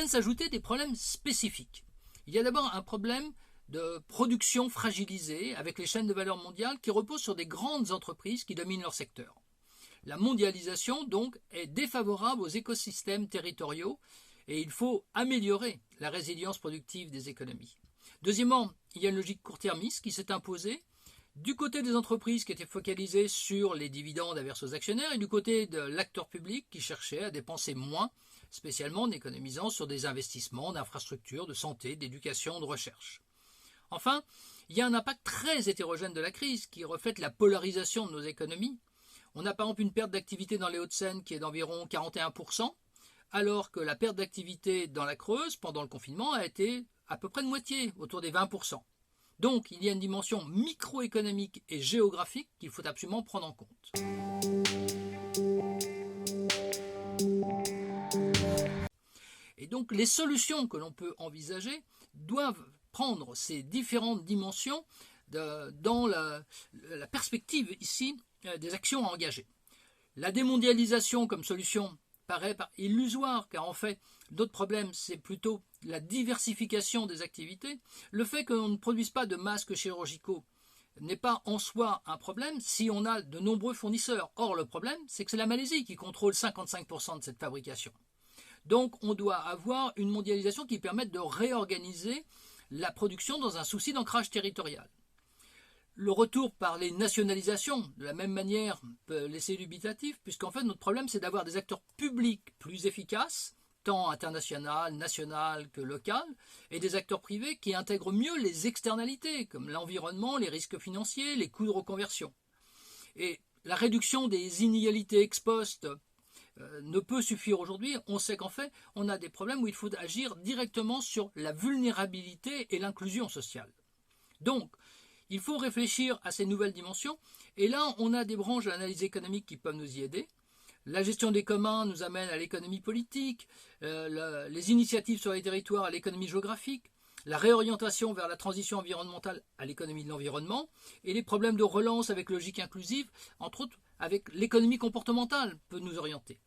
viennent s'ajouter des problèmes spécifiques. Il y a d'abord un problème de production fragilisée avec les chaînes de valeur mondiales qui reposent sur des grandes entreprises qui dominent leur secteur. La mondialisation, donc, est défavorable aux écosystèmes territoriaux et il faut améliorer la résilience productive des économies. Deuxièmement, il y a une logique court-termiste qui s'est imposée du côté des entreprises qui étaient focalisées sur les dividendes à verser aux actionnaires et du côté de l'acteur public qui cherchait à dépenser moins, spécialement en économisant sur des investissements d'infrastructures, de santé, d'éducation, de recherche. Enfin, il y a un impact très hétérogène de la crise qui reflète la polarisation de nos économies. On a par exemple une perte d'activité dans les Hauts-de-Seine qui est d'environ 41%, alors que la perte d'activité dans la Creuse pendant le confinement a été à peu près de moitié, autour des 20%. Donc, il y a une dimension microéconomique et géographique qu'il faut absolument prendre en compte. Et donc, les solutions que l'on peut envisager doivent prendre ces différentes dimensions dans la perspective ici des actions à engager. La démondialisation comme solution paraît illusoire, car en fait, d'autres problèmes, c'est plutôt la diversification des activités. Le fait qu'on ne produise pas de masques chirurgicaux n'est pas en soi un problème si on a de nombreux fournisseurs. Or, le problème, c'est que c'est la Malaisie qui contrôle 55% de cette fabrication. Donc, on doit avoir une mondialisation qui permette de réorganiser la production dans un souci d'ancrage territorial. Le retour par les nationalisations, de la même manière, peut laisser dubitatif, puisqu'en fait, notre problème, c'est d'avoir des acteurs publics plus efficaces, tant international, national que local, et des acteurs privés qui intègrent mieux les externalités, comme l'environnement, les risques financiers, les coûts de reconversion. Et la réduction des inégalités ex post ne peut suffire aujourd'hui. On sait qu'en fait, on a des problèmes où il faut agir directement sur la vulnérabilité et l'inclusion sociale. Donc, il faut réfléchir à ces nouvelles dimensions. Et là, on a des branches de l'analyse économique qui peuvent nous y aider. La gestion des communs nous amène à l'économie politique, les initiatives sur les territoires à l'économie géographique, la réorientation vers la transition environnementale à l'économie de l'environnement, et les problèmes de relance avec logique inclusive, entre autres avec l'économie comportementale, peut nous orienter.